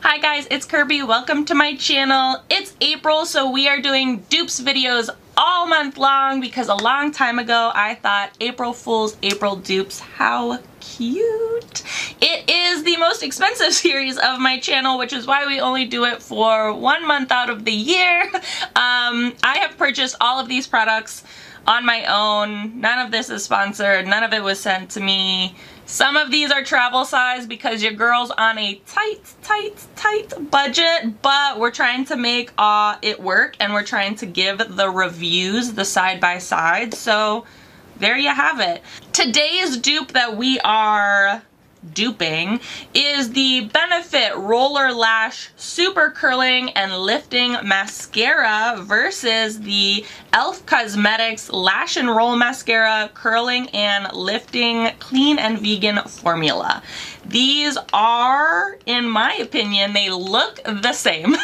Hi guys, it's Kirby. Welcome to my channel. It's April, so we are doing dupes videos all month long because a long time ago I thought April Fool's April dupes. How cute. It is the most expensive series of my channel, which is why we only do it for 1 month out of the year. I have purchased all of these products on my own. None of this is sponsored. None of it was sent to me. Some of these are travel size because your girl's on a tight budget, but we're trying to make it work, and we're trying to give the reviews, the side-by-side. So there you have it. Today's dupe that we are duping is the Benefit Roller Lash Super Curling and Lifting Mascara versus the e.l.f. Cosmetics Lash and Roll Mascara Curling and Lifting Clean and Vegan Formula. These are, in my opinion, they look the same.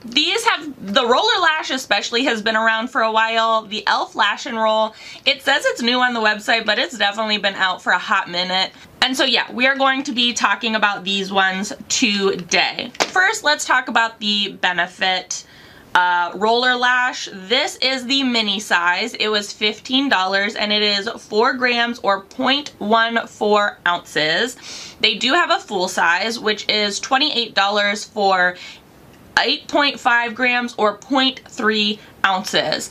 These have, the Roller Lash especially has been around for a while. The e.l.f. Lash and Roll, it says it's new on the website, but it's definitely been out for a hot minute. And so yeah, we are going to be talking about these ones today. First, let's talk about the Benefit Roller Lash. This is the mini size. It was $15 and it is 4 grams or 0.14 ounces. They do have a full size, which is $28 for 8.5 grams or 0.3 ounces.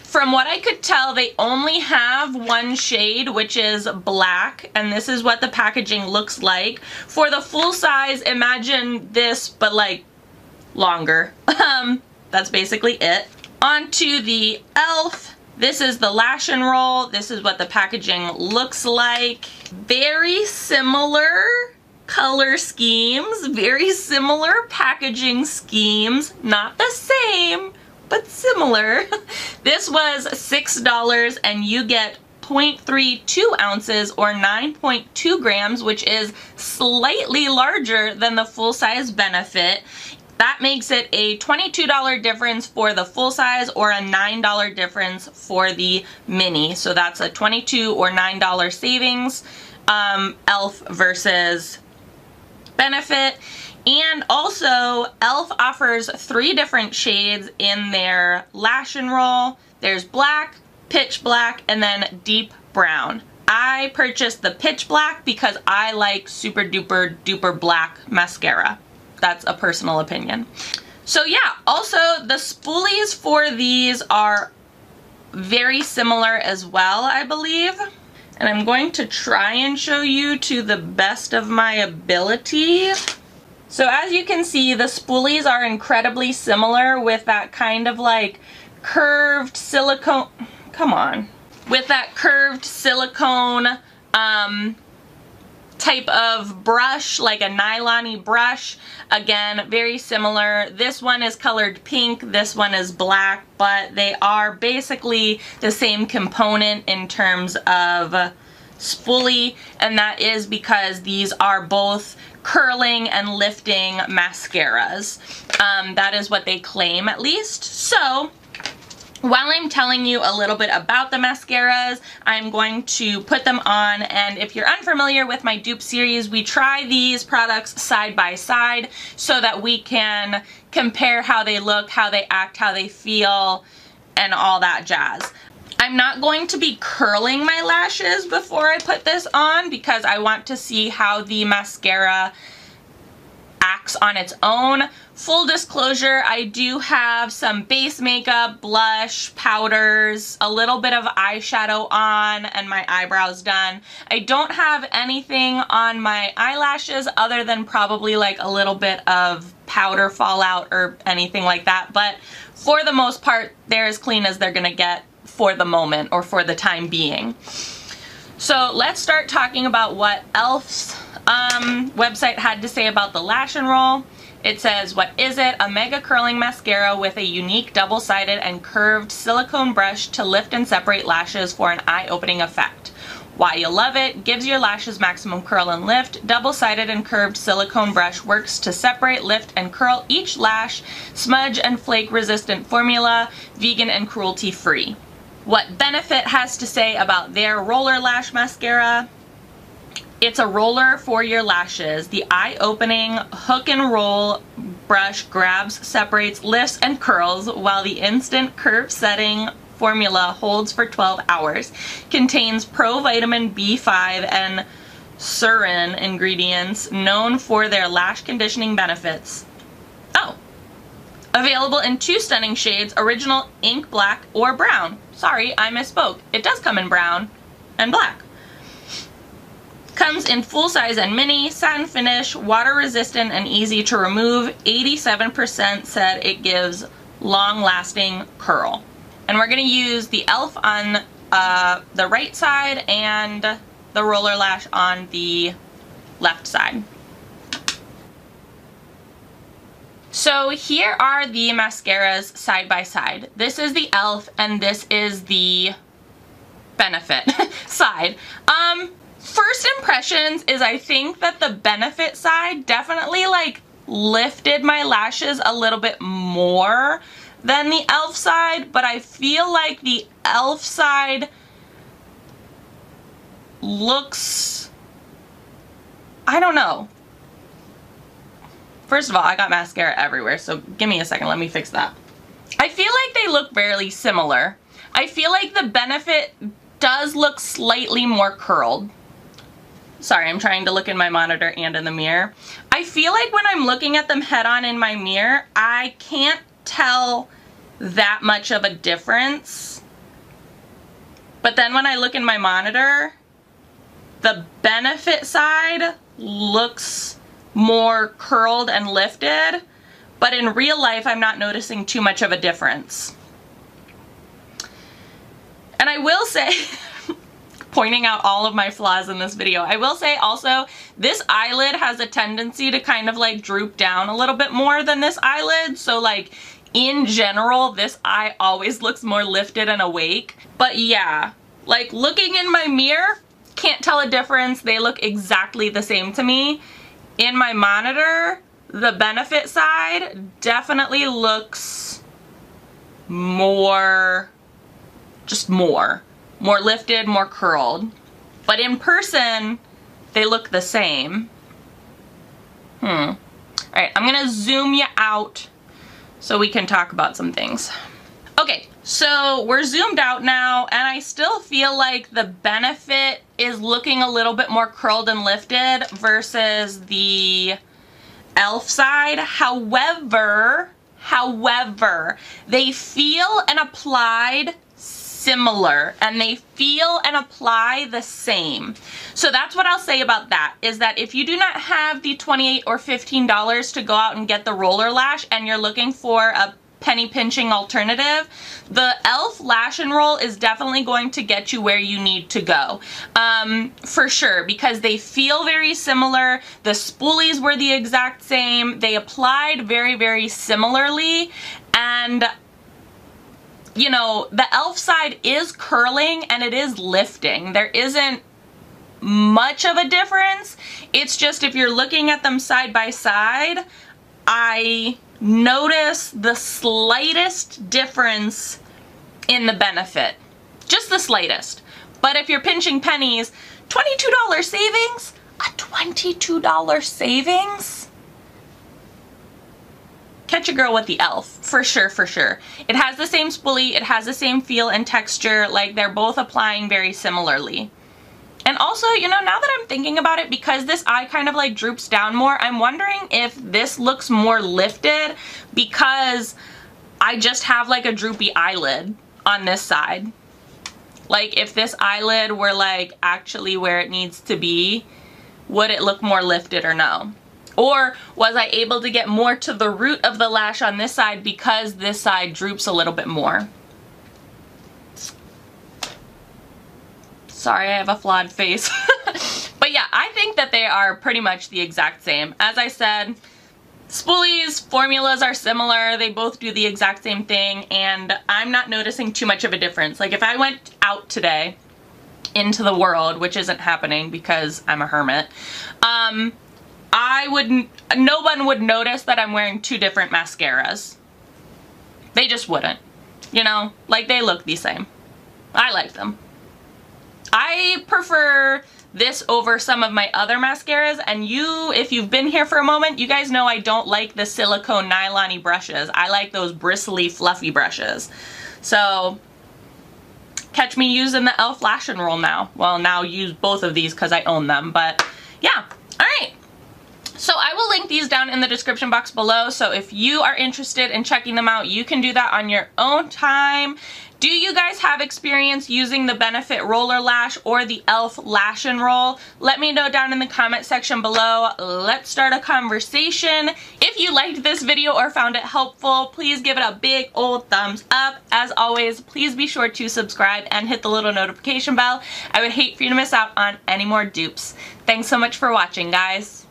From what I could tell, they only have one shade, which is black, and this is what the packaging looks like. For the full size, imagine this, but like longer. That's basically it. On to the e.l.f. This is the Lash and Roll. This is what the packaging looks like. Very similar color schemes, very similar packaging schemes, not the same, but similar. This was $6 and you get 0.32 ounces or 9.2 grams, which is slightly larger than the full-size Benefit. That makes it a $22 difference for the full size or a $9 difference for the mini. So that's a $22 or $9 savings, e.l.f. versus Benefit. And also, e.l.f. offers 3 different shades in their Lash and Roll. There's black, pitch black, and then deep brown. I purchased the pitch black because I like super duper black mascara. That's a personal opinion. So yeah, also the spoolies for these are very similar as well, I believe. And I'm going to try and show you to the best of my ability. So as you can see, the spoolies are incredibly similar with that kind of like curved silicone, with that curved silicone type of brush, like a nylon-y brush. Again, very similar. This one is colored pink, this one is black, but they are basically the same component in terms of spoolie, and that is because these are both curling and lifting mascaras. That is what they claim, at least. So while I'm telling you a little bit about the mascaras, I'm going to put them on, and if you're unfamiliar with my dupe series, we try these products side by side so that we can compare how they look, how they act, how they feel, and all that jazz. I'm not going to be curling my lashes before I put this on because I want to see how the mascara acts on its own. Full disclosure, I do have some base makeup, blush, powders, a little bit of eyeshadow on, and my eyebrows done. I don't have anything on my eyelashes other than probably like a little bit of powder fallout or anything like that, but for the most part, they're as clean as they're gonna get for the moment or for the time being. So let's start talking about what e.l.f.'s website had to say about the Lash and Roll. It says, what is it? A mega curling mascara with a unique double-sided and curved silicone brush to lift and separate lashes for an eye-opening effect. Why you love it? Gives your lashes maximum curl and lift. Double-sided and curved silicone brush works to separate, lift, and curl each lash. Smudge and flake resistant formula. Vegan and cruelty-free. What Benefit has to say about their Roller Lash Mascara. It's a roller for your lashes. The eye-opening hook and roll brush grabs, separates, lifts, and curls, while the instant curve setting formula holds for 12 hours. Contains provitamin B5 and surin ingredients known for their lash conditioning benefits. Oh. Available in 2 stunning shades, original ink black or brown. Sorry, I misspoke. It does come in brown and black. Comes in full size and mini, satin finish, water resistant and easy to remove. 87% said it gives long lasting curl. And we're going to use the e.l.f. on the right side and the roller lash on the left side. So here are the mascaras side by side. This is the e.l.f. and this is the Benefit side. First impressions is I think that the Benefit side definitely like lifted my lashes a little bit more than the e.l.f. side, but I feel like the e.l.f. side looks, I don't know. First of all, I got mascara everywhere, so give me a second, let me fix that. I feel like they look fairly similar. I feel like the Benefit does look slightly more curled. Sorry, I'm trying to look in my monitor and in the mirror. I feel like when I'm looking at them head on in my mirror, I can't tell that much of a difference. But then when I look in my monitor, the Benefit side looks more curled and lifted, but in real life I'm not noticing too much of a difference. And I will say, pointing out all of my flaws in this video, I will say also, this eyelid has a tendency to kind of like droop down a little bit more than this eyelid, so like in general this eye always looks more lifted and awake. But yeah, like looking in my mirror, can't tell a difference. They look exactly the same to me. In my monitor, the Benefit side definitely looks more, just more lifted, more curled. But in person, they look the same. Alright, I'm gonna zoom you out so we can talk about some things. Okay, so we're zoomed out now, and I still feel like the Benefit is looking a little bit more curled and lifted versus the e.l.f. side. However, they feel and applied similar, and they feel and apply the same. So that's what I'll say about that, is that if you do not have the $28 or $15 to go out and get the roller lash and you're looking for a penny pinching alternative, the e.l.f. Lash and Roll is definitely going to get you where you need to go, for sure, because they feel very similar. The spoolies were the exact same. They applied very, very similarly, and you know, the e.l.f. side is curling and it is lifting. There isn't much of a difference. It's just if you're looking at them side by side, I notice the slightest difference in the Benefit. Just the slightest. But if you're pinching pennies, $22 savings? A $22 savings? Catch a girl with the e.l.f. for sure, for sure. It has the same spoolie, it has the same feel and texture, like they're both applying very similarly. And also, you know, now that I'm thinking about it, because this eye kind of like droops down more, I'm wondering if this looks more lifted because I just have like a droopy eyelid on this side. Like if this eyelid were like actually where it needs to be, would it look more lifted or no? Or was I able to get more to the root of the lash on this side because this side droops a little bit more? Sorry, I have a flawed face. But yeah, I think that they are pretty much the exact same. As I said, spoolies, formulas are similar. They both do the exact same thing, and I'm not noticing too much of a difference. Like if I went out today into the world, which isn't happening because I'm a hermit, no one would notice that I'm wearing 2 different mascaras. They just wouldn't. You know, like they look the same. I like them. I prefer this over some of my other mascaras, and if you've been here for a moment, you guys know I don't like the silicone nylon-y brushes. I like those bristly, fluffy brushes. So catch me using the e.l.f. Lash and Roll now. Well, now use both of these because I own them, but yeah. Alright. So I will link these down in the description box below, so if you are interested in checking them out, you can do that on your own time. Do you guys have experience using the Benefit Roller Lash or the e.l.f. Lash and Roll? Let me know down in the comment section below. Let's start a conversation. If you liked this video or found it helpful, please give it a big old thumbs up. As always, please be sure to subscribe and hit the little notification bell. I would hate for you to miss out on any more dupes. Thanks so much for watching, guys.